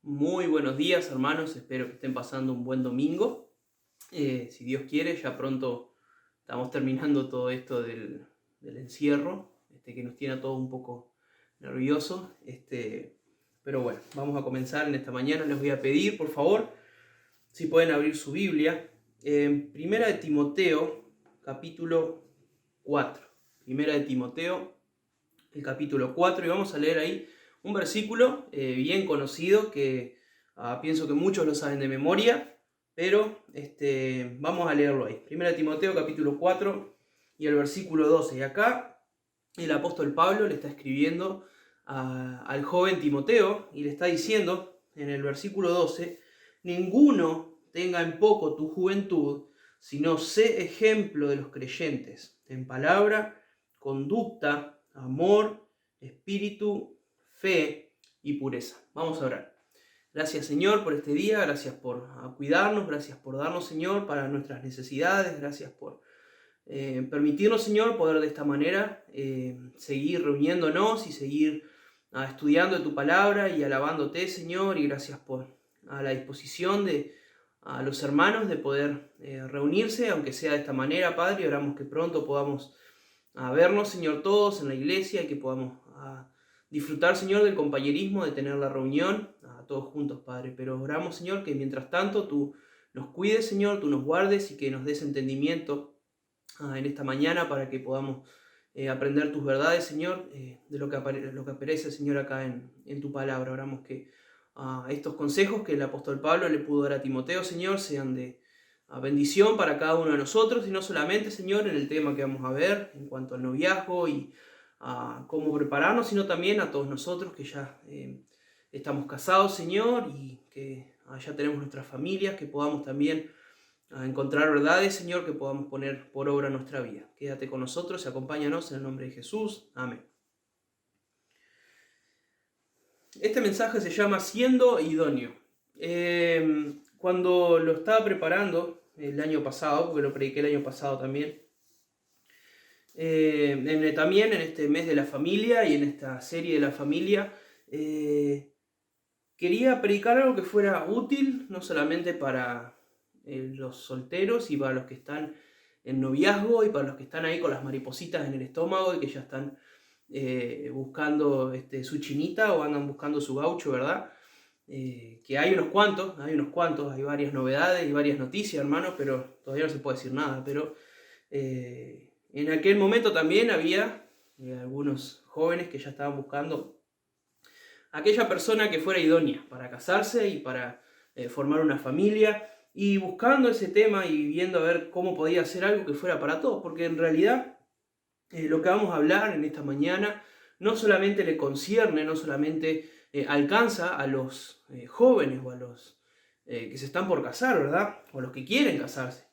Muy buenos días, hermanos. Espero que estén pasando un buen domingo. Si Dios quiere, ya pronto estamos terminando todo esto del encierro, que nos tiene a todos un poco nerviosos. Pero bueno, vamos a comenzar en esta mañana. Les voy a pedir, por favor, si pueden abrir su Biblia. Primera de Timoteo, capítulo 4. Primera de Timoteo, el capítulo 4, y vamos a leer ahí un versículo bien conocido que pienso que muchos lo saben de memoria, pero vamos a leerlo ahí. Primera de Timoteo, capítulo 4 y el versículo 12. Y acá el apóstol Pablo le está escribiendo al joven Timoteo y le está diciendo en el versículo 12: ninguno tenga en poco tu juventud, sino sé ejemplo de los creyentes, en palabra, conducta, amor, espíritu, fe y pureza. Vamos a orar. Gracias, Señor, por este día, gracias por cuidarnos, gracias por darnos, Señor, para nuestras necesidades, gracias por permitirnos, Señor, poder de esta manera seguir reuniéndonos y seguir estudiando de tu palabra y alabándote, Señor, y gracias por la disposición de los hermanos de poder reunirse, aunque sea de esta manera, Padre. Oramos que pronto podamos vernos, Señor, todos en la iglesia y que podamos disfrutar, Señor, del compañerismo, de tener la reunión todos juntos, Padre. Pero oramos, Señor, que mientras tanto tú nos cuides, Señor, tú nos guardes y que nos des entendimiento en esta mañana para que podamos aprender tus verdades, Señor, de lo que aparece, Señor, acá en tu palabra. Oramos que estos consejos que el apóstol Pablo le pudo dar a Timoteo, Señor, sean de bendición para cada uno de nosotros, y no solamente, Señor, en el tema que vamos a ver en cuanto al noviazgo y cómo prepararnos, sino también a todos nosotros que ya estamos casados, Señor, y que ya tenemos nuestras familias, que podamos también encontrar verdades, Señor, que podamos poner por obra nuestra vida. Quédate con nosotros y acompáñanos en el nombre de Jesús. Amén. Este mensaje se llama Siendo idóneo. Cuando lo estaba preparando el año pasado, porque lo prediqué el año pasado también, también en este mes de la familia y en esta serie de la familia, quería predicar algo que fuera útil, no solamente para los solteros y para los que están en noviazgo y para los que están ahí con las maripositas en el estómago y que ya están buscando su chinita o andan buscando su gaucho, ¿verdad? Que hay unos cuantos, hay varias novedades y varias noticias, hermanos, pero todavía no se puede decir nada. Pero en aquel momento también había algunos jóvenes que ya estaban buscando aquella persona que fuera idónea para casarse y para formar una familia, y buscando ese tema y viendo a ver cómo podía hacer algo que fuera para todos, porque en realidad lo que vamos a hablar en esta mañana no solamente le concierne, no solamente alcanza a los jóvenes o a los que se están por casar, ¿verdad? O a los que quieren casarse.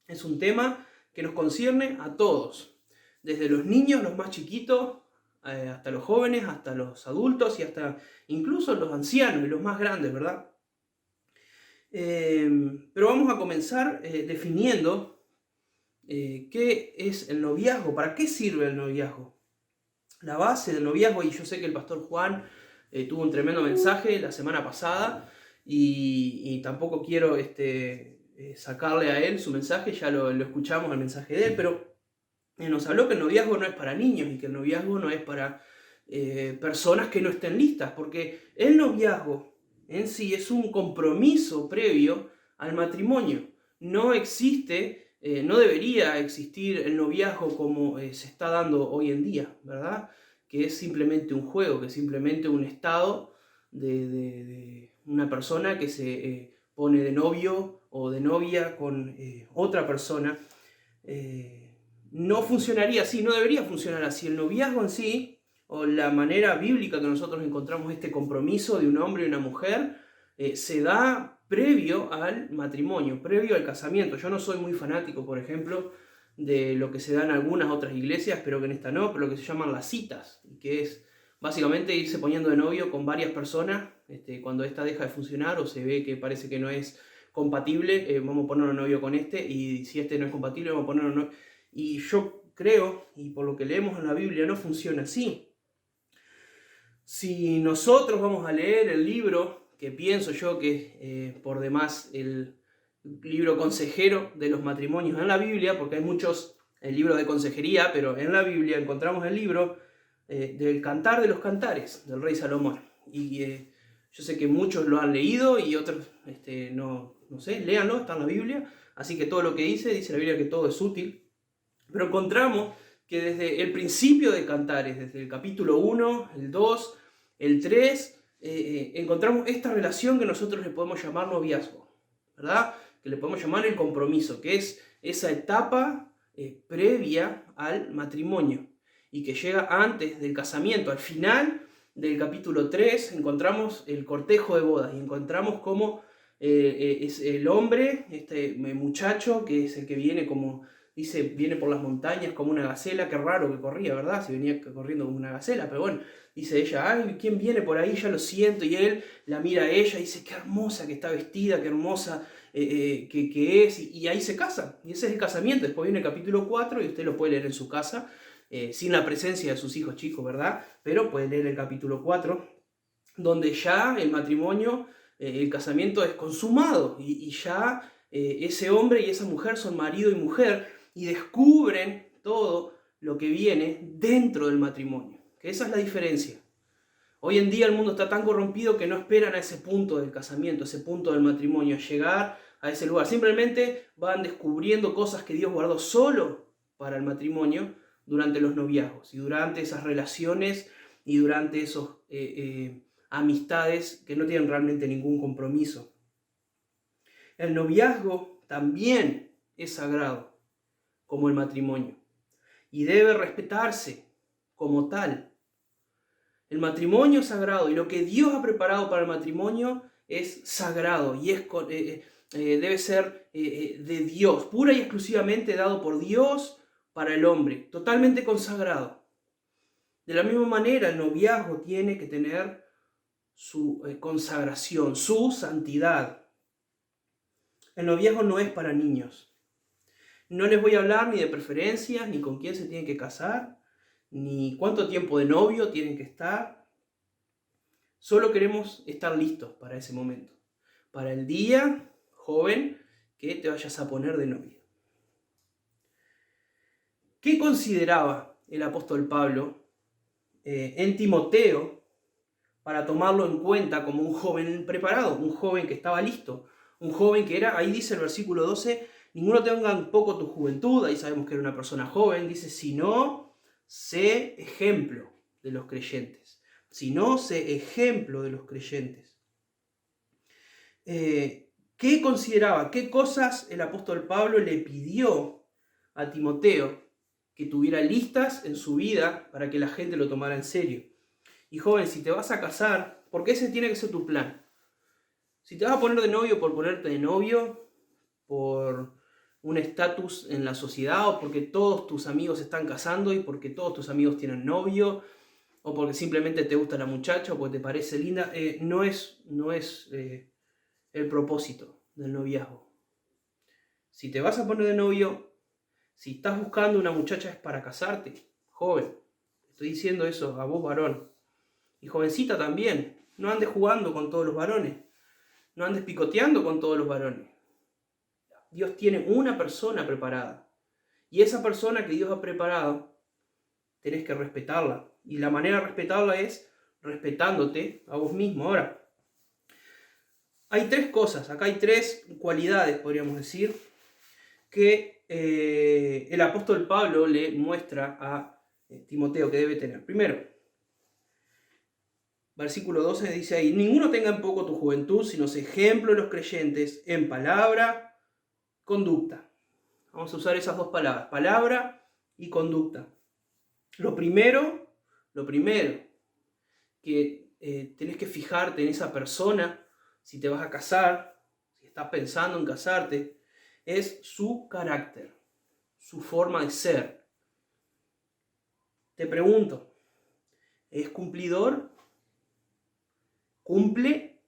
Es un tema que nos concierne a todos, desde los niños, los más chiquitos, hasta los jóvenes, hasta los adultos y hasta incluso los ancianos y los más grandes, ¿verdad? Pero vamos a comenzar definiendo qué es el noviazgo, para qué sirve el noviazgo. La base del noviazgo, y yo sé que el pastor Juan tuvo un tremendo mensaje la semana pasada y tampoco quiero sacarle a él su mensaje, ya lo escuchamos el mensaje de él, pero nos habló que el noviazgo no es para niños y que el noviazgo no es para personas que no estén listas, porque el noviazgo en sí es un compromiso previo al matrimonio. No existe, no debería existir el noviazgo como se está dando hoy en día, ¿verdad? Que es simplemente un juego, que es simplemente un estado de una persona que se pone de novio o de novia con otra persona. No funcionaría así, no debería funcionar así. El noviazgo en sí, o la manera bíblica que nosotros encontramos este compromiso de un hombre y una mujer, se da previo al matrimonio, previo al casamiento. Yo no soy muy fanático, por ejemplo, de lo que se da en algunas otras iglesias, pero que en esta no, pero lo que se llaman las citas, que es básicamente irse poniendo de novio con varias personas. Cuando esta deja de funcionar o se ve que parece que no es compatible, vamos a ponerlo novio con y si no es compatible, vamos a ponerlo novio. Y yo creo, y por lo que leemos en la Biblia, no funciona así. Si nosotros vamos a leer el libro que pienso yo que es por demás el libro consejero de los matrimonios en la Biblia, porque hay muchos libros de consejería, pero en la Biblia encontramos el libro del Cantar de los Cantares, del rey Salomón. Y yo sé que muchos lo han leído y otros no sé, léanlo, está en la Biblia. Así que todo lo que dice la Biblia que todo es útil. Pero encontramos que desde el principio de Cantares, desde el capítulo 1, el 2, el 3, encontramos esta relación que nosotros le podemos llamar noviazgo, ¿verdad? Que le podemos llamar el compromiso, que es esa etapa previa al matrimonio y que llega antes del casamiento. Al final del capítulo 3 encontramos el cortejo de bodas y encontramos cómo es el hombre, este muchacho que es el que viene como, dice, viene por las montañas como una gacela. Qué raro que corría, ¿verdad? Si venía corriendo como una gacela, pero bueno, dice ella, ay, ¿quién viene por ahí? Ya lo siento. Y él la mira a ella y dice, qué hermosa que está vestida, qué hermosa que es. Y ahí se casan. Y ese es el casamiento. Después viene el capítulo 4 y usted lo puede leer en su casa, sin la presencia de sus hijos chicos, ¿verdad? Pero puede leer el capítulo 4, donde ya el matrimonio, el casamiento es consumado y ya ese hombre y esa mujer son marido y mujer y descubren todo lo que viene dentro del matrimonio. Que esa es la diferencia. Hoy en día el mundo está tan corrompido que no esperan a ese punto del casamiento, a ese punto del matrimonio, llegar a ese lugar. Simplemente van descubriendo cosas que Dios guardó solo para el matrimonio durante los noviazgos y durante esas relaciones y durante esos amistades que no tienen realmente ningún compromiso. El noviazgo también es sagrado, como el matrimonio, y debe respetarse como tal. El matrimonio es sagrado y lo que Dios ha preparado para el matrimonio es sagrado y debe ser de Dios, pura y exclusivamente dado por Dios para el hombre, totalmente consagrado. De la misma manera, el noviazgo tiene que tener su consagración, su santidad. El noviazgo no es para niños. No les voy a hablar ni de preferencias, ni con quién se tienen que casar, ni cuánto tiempo de novio tienen que estar. Solo queremos estar listos para ese momento, para el día, joven, que te vayas a poner de novio. ¿Qué consideraba el apóstol Pablo en Timoteo para tomarlo en cuenta como un joven preparado, un joven que estaba listo, un joven que era, ahí dice el versículo 12, ninguno tenga en poco tu juventud, ahí sabemos que era una persona joven, dice, sino sé ejemplo de los creyentes, sino sé ejemplo de los creyentes. ¿Qué consideraba? ¿Qué cosas el apóstol Pablo le pidió a Timoteo que tuviera listas en su vida para que la gente lo tomara en serio? Y joven, si te vas a casar, porque ese tiene que ser tu plan. Si te vas a poner de novio por ponerte de novio, por un estatus en la sociedad, o porque todos tus amigos se están casando y porque todos tus amigos tienen novio, o porque simplemente te gusta la muchacha o porque te parece linda, no es el propósito del noviazgo. Si te vas a poner de novio, si estás buscando una muchacha es para casarte, joven. Estoy diciendo eso a vos, varón. Y jovencita también, no andes jugando con todos los varones, no andes picoteando con todos los varones. Dios tiene una persona preparada. Y esa persona que Dios ha preparado, tenés que respetarla. Y la manera de respetarla es respetándote a vos mismo. Ahora, hay tres cosas, acá hay tres cualidades, podríamos decir, que el apóstol Pablo le muestra a Timoteo que debe tener. Primero, versículo 12 dice ahí, ninguno tenga en poco tu juventud, sino sé ejemplo de los creyentes en palabra, conducta. Vamos a usar esas dos palabras, palabra y conducta. Lo primero que tenés que fijarte en esa persona, si te vas a casar, si estás pensando en casarte, es su carácter, su forma de ser. Te pregunto, ¿es cumplidor? ¿Cumple?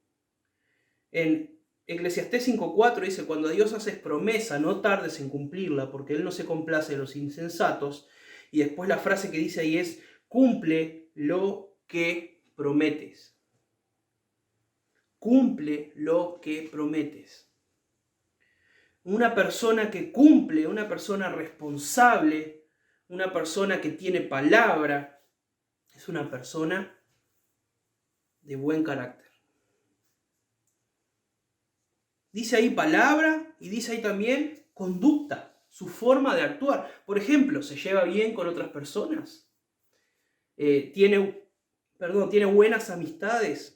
En Eclesiastés 5:4 dice, cuando a Dios haces promesa, no tardes en cumplirla, porque Él no se complace de los insensatos. Y después la frase que dice ahí es, cumple lo que prometes. cumple lo que prometes. Una persona que cumple, una persona responsable, una persona que tiene palabra, es una persona de buen carácter. Dice ahí palabra y dice ahí también conducta, su forma de actuar. Por ejemplo, se lleva bien con otras personas, tiene buenas amistades.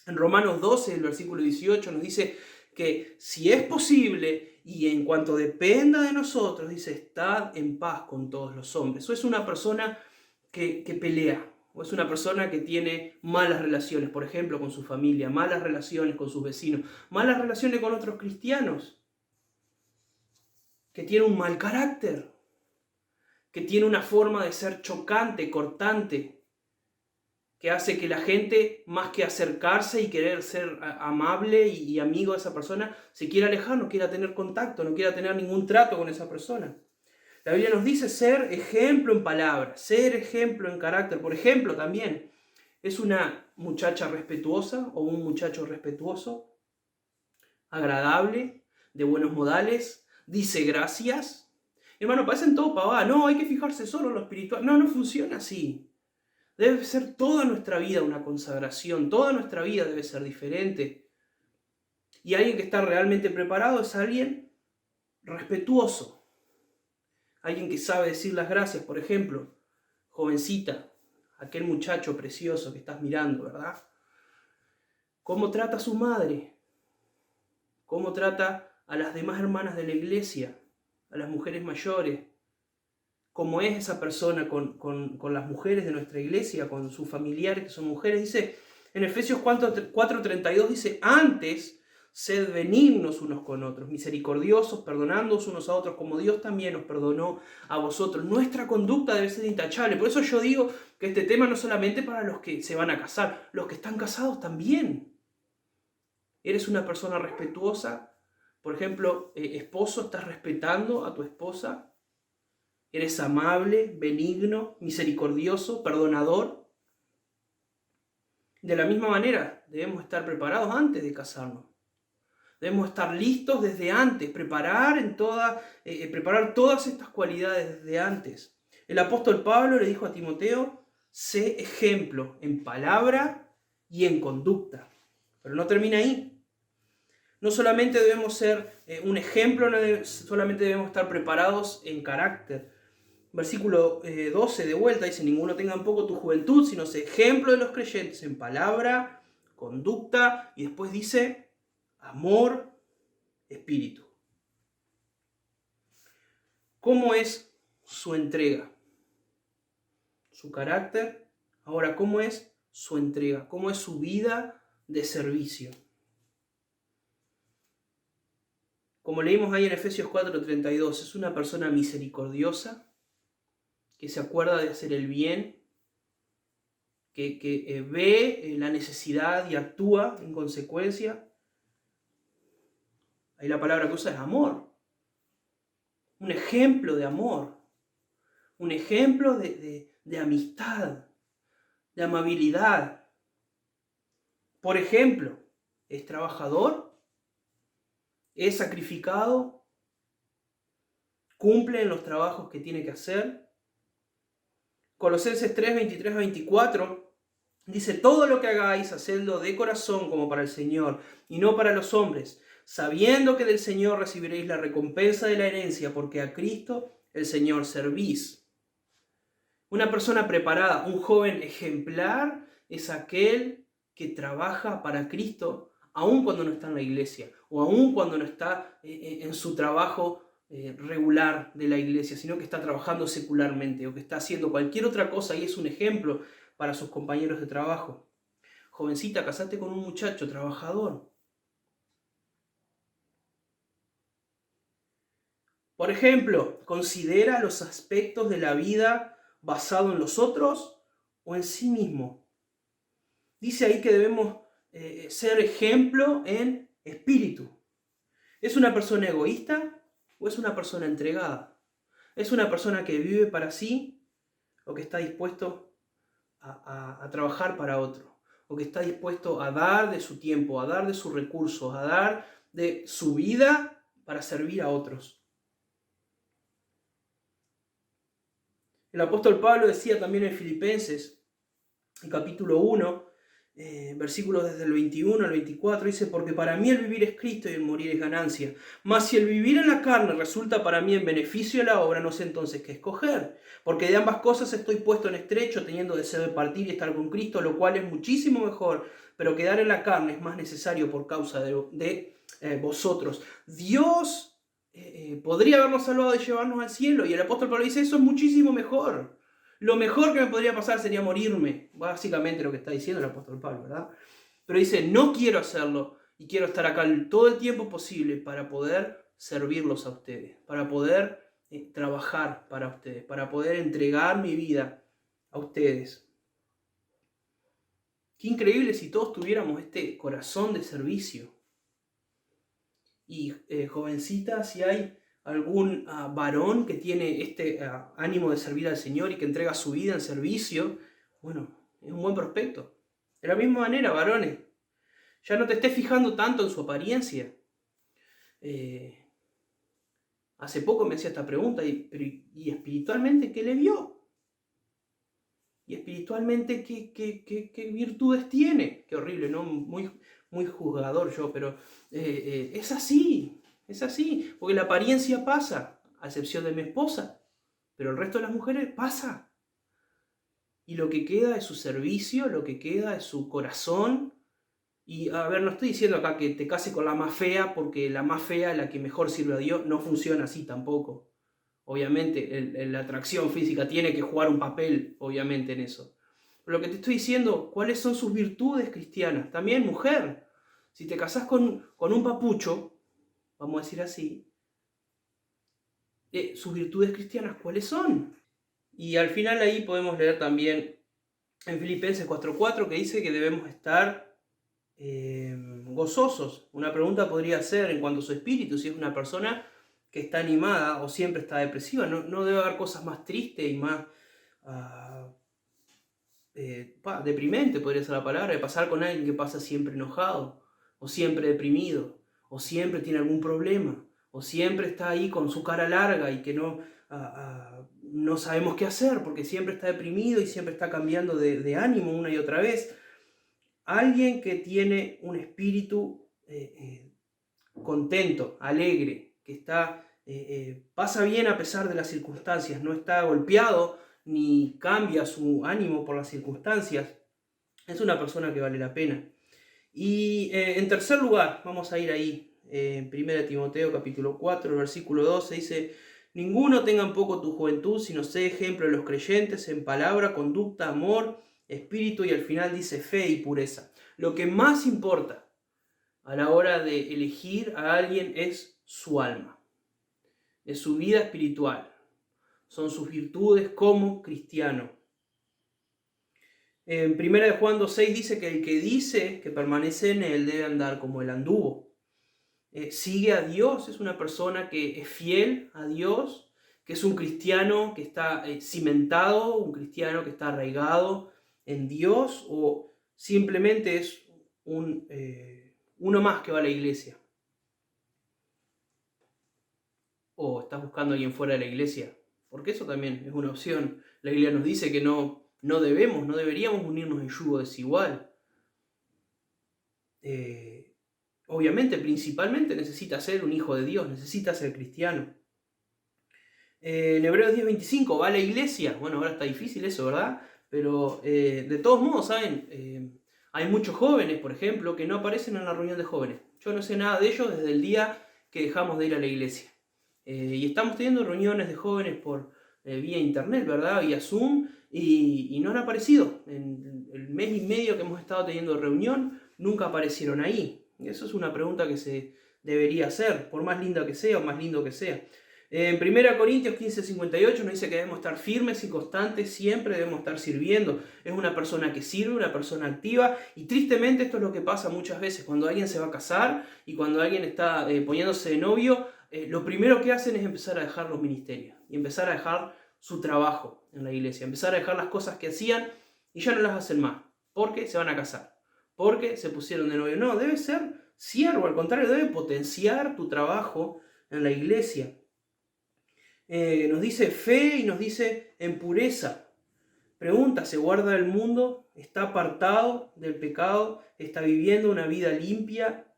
En Romanos 12, el versículo 18, nos dice que si es posible y en cuanto dependa de nosotros, dice, estad en paz con todos los hombres. Eso es una persona que pelea, o es una persona que tiene malas relaciones, por ejemplo, con su familia, malas relaciones con sus vecinos, malas relaciones con otros cristianos, que tiene un mal carácter, que tiene una forma de ser chocante, cortante, que hace que la gente, más que acercarse y querer ser amable y amigo de esa persona, se quiera alejar, no quiera tener contacto, no quiera tener ningún trato con esa persona. La Biblia nos dice ser ejemplo en palabras, ser ejemplo en carácter. Por ejemplo, también, ¿es una muchacha respetuosa o un muchacho respetuoso? Agradable, de buenos modales, dice gracias. Hermano, parecen todo pavada. No, hay que fijarse solo en lo espiritual. No, no funciona así. Debe ser toda nuestra vida una consagración, toda nuestra vida debe ser diferente. Y alguien que está realmente preparado es alguien respetuoso, alguien que sabe decir las gracias. Por ejemplo, jovencita, aquel muchacho precioso que estás mirando, ¿verdad? ¿Cómo trata a su madre? ¿Cómo trata a las demás hermanas de la iglesia? A las mujeres mayores. ¿Cómo es esa persona con las mujeres de nuestra iglesia, con sus familiares que son mujeres? Dice en Efesios 4:32, dice, antes sed benignos unos con otros, misericordiosos, perdonándoos unos a otros, como Dios también os perdonó a vosotros. Nuestra conducta debe ser intachable. Por eso yo digo que este tema no es solamente para los que se van a casar, los que están casados también. ¿Eres una persona respetuosa? Por ejemplo, esposo, ¿estás respetando a tu esposa? ¿Eres amable, benigno, misericordioso, perdonador? De la misma manera, debemos estar preparados antes de casarnos. Debemos estar listos desde antes, preparar todas estas cualidades desde antes. El apóstol Pablo le dijo a Timoteo, sé ejemplo en palabra y en conducta. Pero no termina ahí. No solamente debemos ser un ejemplo, no solamente debemos estar preparados en carácter. Versículo 12 de vuelta dice, ninguno tenga en poco tu juventud, sino sé ejemplo de los creyentes en palabra, conducta, y después dice, amor, espíritu. ¿Cómo es su entrega? Su carácter. Ahora, ¿cómo es su entrega? ¿Cómo es su vida de servicio? Como leímos ahí en Efesios 4:32, es una persona misericordiosa, que se acuerda de hacer el bien, que ve la necesidad y actúa en consecuencia. Ahí la palabra que usa es amor. Un ejemplo de amor. Un ejemplo de amistad, de amabilidad. Por ejemplo, es trabajador, es sacrificado, cumple en los trabajos que tiene que hacer. Colosenses 3:23-24 dice, todo lo que hagáis, hacedlo de corazón como para el Señor y no para los hombres, sabiendo que del Señor recibiréis la recompensa de la herencia, porque a Cristo el Señor servís. Una persona preparada, un joven ejemplar, es aquel que trabaja para Cristo, aun cuando no está en la iglesia, o aun cuando no está en su trabajo regular de la iglesia, sino que está trabajando secularmente, o que está haciendo cualquier otra cosa y es un ejemplo para sus compañeros de trabajo. Jovencita, casate con un muchacho trabajador. Por ejemplo, considera los aspectos de la vida basado en los otros o en sí mismo. Dice ahí que debemos ser ejemplo en espíritu. ¿Es una persona egoísta o es una persona entregada? ¿Es una persona que vive para sí o que está dispuesto a trabajar para otro? o que está dispuesto a dar de su tiempo, a dar de sus recursos, a dar de su vida para servir a otros. El apóstol Pablo decía también en Filipenses, en capítulo 1, versículos desde el 21 al 24, dice: porque para mí el vivir es Cristo y el morir es ganancia. Mas si el vivir en la carne resulta para mí en beneficio de la obra, no sé entonces qué escoger. Porque de ambas cosas estoy puesto en estrecho, teniendo deseo de partir y estar con Cristo, lo cual es muchísimo mejor, pero quedar en la carne es más necesario por causa de vosotros. Dios podría habernos salvado y llevarnos al cielo, y el apóstol Pablo dice: eso es muchísimo mejor. Lo mejor que me podría pasar sería morirme, básicamente lo que está diciendo el apóstol Pablo, ¿verdad? Pero dice: no quiero hacerlo y quiero estar acá todo el tiempo posible para poder servirlos a ustedes, para poder trabajar para ustedes, para poder entregar mi vida a ustedes. Qué increíble si todos tuviéramos este corazón de servicio. Y jovencita, si hay algún varón que tiene este ánimo de servir al Señor y que entrega su vida en servicio, bueno, es un buen prospecto. De la misma manera, varones, ya no te estés fijando tanto en su apariencia. Hace poco me hacía esta pregunta: ¿y espiritualmente qué le vio? ¿Y espiritualmente qué virtudes tiene? Qué horrible, ¿no? Muy juzgador yo, pero es así, porque la apariencia pasa, a excepción de mi esposa, pero el resto de las mujeres pasa. Y lo que queda es su servicio, lo que queda es su corazón. Y a ver, no estoy diciendo acá que te cases con la más fea, porque la más fea es la que mejor sirve a Dios. No funciona así tampoco. Obviamente, la atracción física tiene que jugar un papel, obviamente, en eso. Pero lo que te estoy diciendo, ¿cuáles son sus virtudes cristianas? También, mujer, si te casás con un papucho, vamos a decir así, sus virtudes cristianas, ¿cuáles son? Y al final ahí podemos leer también en Filipenses 4:4 que dice que debemos estar gozosos. Una pregunta podría ser en cuanto a su espíritu: si es una persona que está animada o siempre está depresiva. No debe haber cosas más tristes y más deprimente, podría ser la palabra, de pasar con alguien que pasa siempre enojado, o siempre deprimido, o siempre tiene algún problema, o siempre está ahí con su cara larga y que no sabemos qué hacer porque siempre está deprimido y siempre está cambiando de ánimo una y otra vez. Alguien que tiene un espíritu contento, alegre, que pasa bien a pesar de las circunstancias, no está golpeado ni cambia su ánimo por las circunstancias, es una persona que vale la pena. Y en tercer lugar, vamos a ir ahí, en 1 Timoteo capítulo 4, versículo 12, dice: ninguno tenga en poco tu juventud, sino sé ejemplo de los creyentes en palabra, conducta, amor, espíritu, y al final dice fe y pureza. Lo que más importa a la hora de elegir a alguien es su alma, es su vida espiritual, son sus virtudes como cristiano. En 1 Juan 2:6 dice que el que dice que permanece en él debe andar como él anduvo. Sigue a Dios, es una persona que es fiel a Dios, que es un cristiano que está cimentado, un cristiano que está arraigado en Dios, o simplemente es uno más que va a la iglesia. O estás buscando a alguien fuera de la iglesia, porque eso también es una opción. La Biblia nos dice que no deberíamos unirnos en yugo desigual. Obviamente, principalmente necesita ser un hijo de Dios, necesita ser cristiano. En Hebreos 10:25, ¿va a la iglesia? Bueno, ahora está difícil eso, ¿verdad? Pero de todos modos, ¿saben? Hay muchos jóvenes, por ejemplo, que no aparecen en la reunión de jóvenes. Yo no sé nada de ellos desde el día que dejamos de ir a la iglesia. Y estamos teniendo reuniones de jóvenes por vía internet, ¿verdad? Vía Zoom, y no han aparecido. En el mes y medio que hemos estado teniendo reunión, nunca aparecieron ahí. Eso es una pregunta que se debería hacer, por más linda que sea o más lindo que sea. En 1 Corintios 15:58 nos dice que debemos estar firmes y constantes, siempre debemos estar sirviendo. Es una persona que sirve, una persona activa, y tristemente esto es lo que pasa muchas veces cuando alguien se va a casar y cuando alguien está poniéndose de novio. Lo primero que hacen es empezar a dejar los ministerios y empezar a dejar su trabajo en la iglesia, empezar a dejar las cosas que hacían y ya no las hacen más, porque se van a casar. porque se pusieron de novio. No, debe ser siervo, al contrario, debe potenciar tu trabajo en la iglesia. Nos dice fe y nos dice en pureza. Pregunta, ¿se guarda del mundo? ¿Está apartado del pecado? ¿Está viviendo una vida limpia?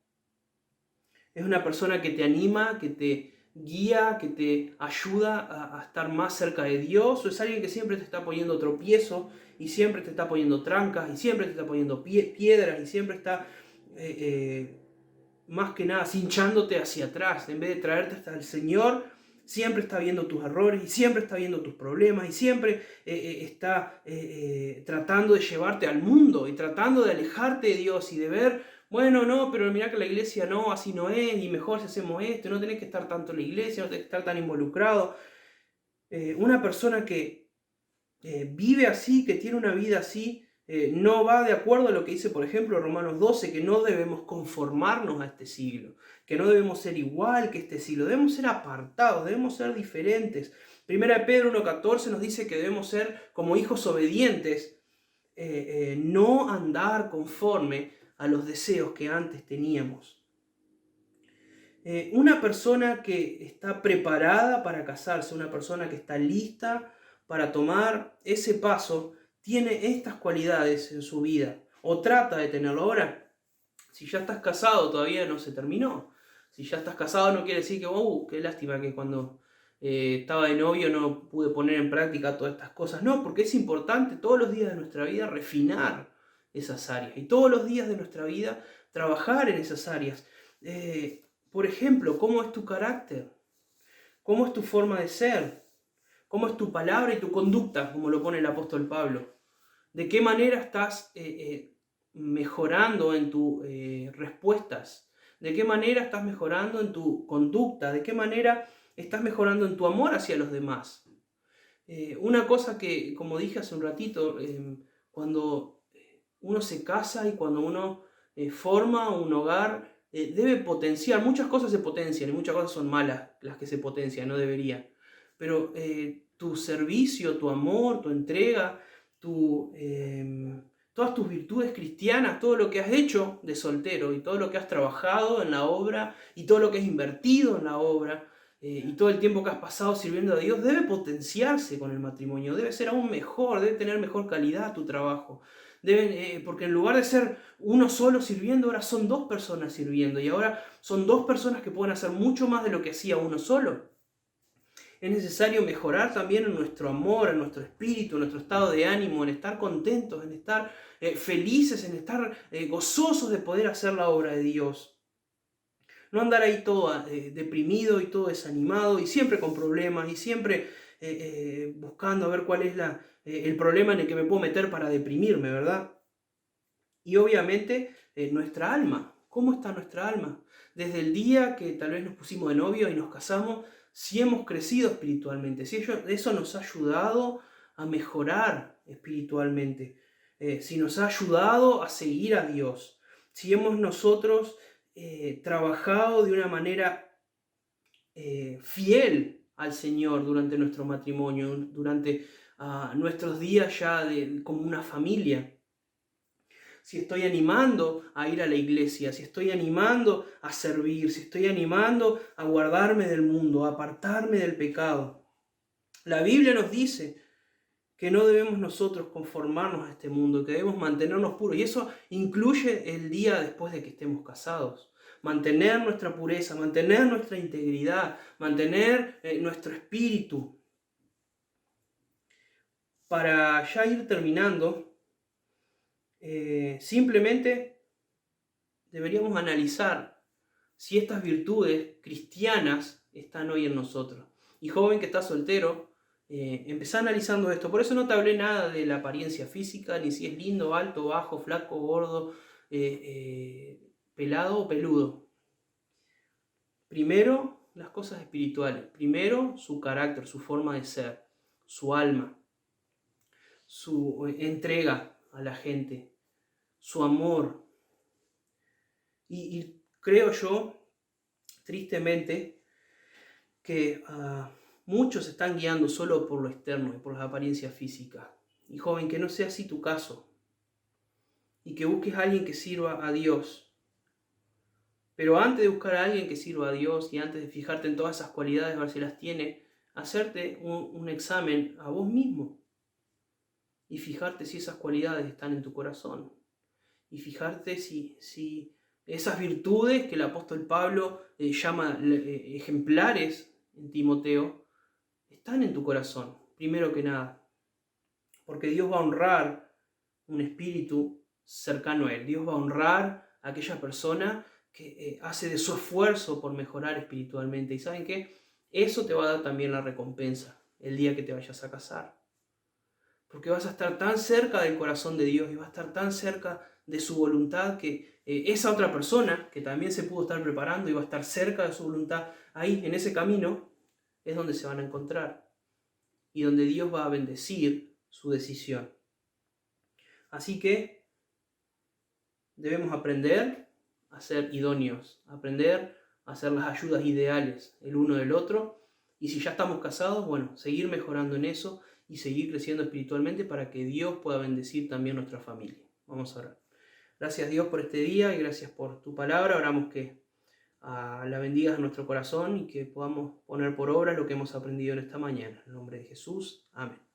¿Es una persona que te anima, que te guía, que te ayuda a estar más cerca de Dios? ¿O es alguien que siempre te está poniendo tropiezo y siempre te está poniendo trancas y siempre te está poniendo piedras y siempre está más que nada cinchándote hacia atrás? En vez de traerte hasta el Señor, siempre está viendo tus errores y siempre está viendo tus problemas y siempre está tratando de llevarte al mundo y tratando de alejarte de Dios y de ver, bueno, no, pero mirá que la iglesia no, así no es, y mejor si hacemos esto, no tenés que estar tanto en la iglesia, no tenés que estar tan involucrado. Una persona que vive así, que tiene una vida así, no va de acuerdo a lo que dice, por ejemplo, Romanos 12, que no debemos conformarnos a este siglo, que no debemos ser igual que este siglo, debemos ser apartados, debemos ser diferentes. Primera de Pedro 1:14 nos dice que debemos ser como hijos obedientes, no andar conforme a los deseos que antes teníamos. Una persona que está preparada para casarse, una persona que está lista para tomar ese paso, tiene estas cualidades en su vida, o trata de tenerlo. Ahora, si ya estás casado, todavía no se terminó. Si ya estás casado, no quiere decir que, qué lástima que cuando estaba de novio no pude poner en práctica todas estas cosas. No, porque es importante todos los días de nuestra vida refinar esas áreas y todos los días de nuestra vida trabajar en esas áreas. Por ejemplo, ¿cómo es tu carácter? ¿Cómo es tu forma de ser? ¿Cómo es tu palabra y tu conducta, como lo pone el apóstol Pablo? ¿De qué manera estás mejorando en tus respuestas? ¿De qué manera estás mejorando en tu conducta? ¿De qué manera estás mejorando en tu amor hacia los demás? Una cosa que, como dije hace un ratito, cuando uno se casa y cuando uno forma un hogar, debe potenciar. Muchas cosas se potencian y muchas cosas son malas las que se potencian, no debería. Pero tu servicio, tu amor, tu entrega, todas tus virtudes cristianas, todo lo que has hecho de soltero y todo lo que has trabajado en la obra y todo lo que has invertido en la obra y todo el tiempo que has pasado sirviendo a Dios, debe potenciarse con el matrimonio, debe ser aún mejor, debe tener mejor calidad tu trabajo. Porque en lugar de ser uno solo sirviendo, ahora son dos personas sirviendo y ahora son dos personas que pueden hacer mucho más de lo que hacía uno solo. Es necesario mejorar también en nuestro amor, en nuestro espíritu, en nuestro estado de ánimo, en estar contentos, en estar felices, en estar gozosos de poder hacer la obra de Dios. No andar ahí todo deprimido y todo desanimado y siempre con problemas y siempre buscando a ver cuál es el problema en el que me puedo meter para deprimirme, ¿verdad? Y obviamente nuestra alma. ¿Cómo está nuestra alma? Desde el día que tal vez nos pusimos de novio y nos casamos, si hemos crecido espiritualmente, si eso nos ha ayudado a mejorar espiritualmente, si nos ha ayudado a seguir a Dios, si hemos nosotros trabajado de una manera fiel al Señor durante nuestro matrimonio, durante nuestros días ya como una familia. Si estoy animando a ir a la iglesia, si estoy animando a servir, si estoy animando a guardarme del mundo, a apartarme del pecado. La Biblia nos dice que no debemos nosotros conformarnos a este mundo, que debemos mantenernos puros. Y eso incluye el día después de que estemos casados. Mantener nuestra pureza, mantener nuestra integridad, mantener nuestro espíritu. Para ya ir terminando, simplemente deberíamos analizar si estas virtudes cristianas están hoy en nosotros. Y joven que está soltero, empezá analizando esto. Por eso no te hablé nada de la apariencia física, ni si es lindo, alto, bajo, flaco, gordo, pelado o peludo. Primero, las cosas espirituales. Primero, su carácter, su forma de ser, su alma, su entrega a la gente, su amor. Y creo yo, tristemente, que muchos se están guiando solo por lo externo y por las apariencias físicas. Y joven, que no sea así tu caso. y que busques a alguien que sirva a Dios. Pero antes de buscar a alguien que sirva a Dios y antes de fijarte en todas esas cualidades, a ver si las tiene, hacerte un examen a vos mismo y fijarte si esas cualidades están en tu corazón. Y fijarte si esas virtudes que el apóstol Pablo llama ejemplares en Timoteo, están en tu corazón, primero que nada. Porque Dios va a honrar un espíritu cercano a Él. Dios va a honrar a aquella persona que hace de su esfuerzo por mejorar espiritualmente. ¿Y saben qué? Eso te va a dar también la recompensa el día que te vayas a casar. Porque vas a estar tan cerca del corazón de Dios y vas a estar tan cerca de su voluntad que esa otra persona que también se pudo estar preparando y va a estar cerca de su voluntad, ahí en ese camino es donde se van a encontrar y donde Dios va a bendecir su decisión. Así que debemos aprender a ser idóneos, aprender a hacer las ayudas ideales el uno del otro, y si ya estamos casados, bueno, seguir mejorando en eso y seguir creciendo espiritualmente para que Dios pueda bendecir también nuestra familia. Vamos a orar. Gracias Dios por este día y gracias por tu palabra. Oramos que la bendigas en nuestro corazón y que podamos poner por obra lo que hemos aprendido en esta mañana. En el nombre de Jesús. Amén.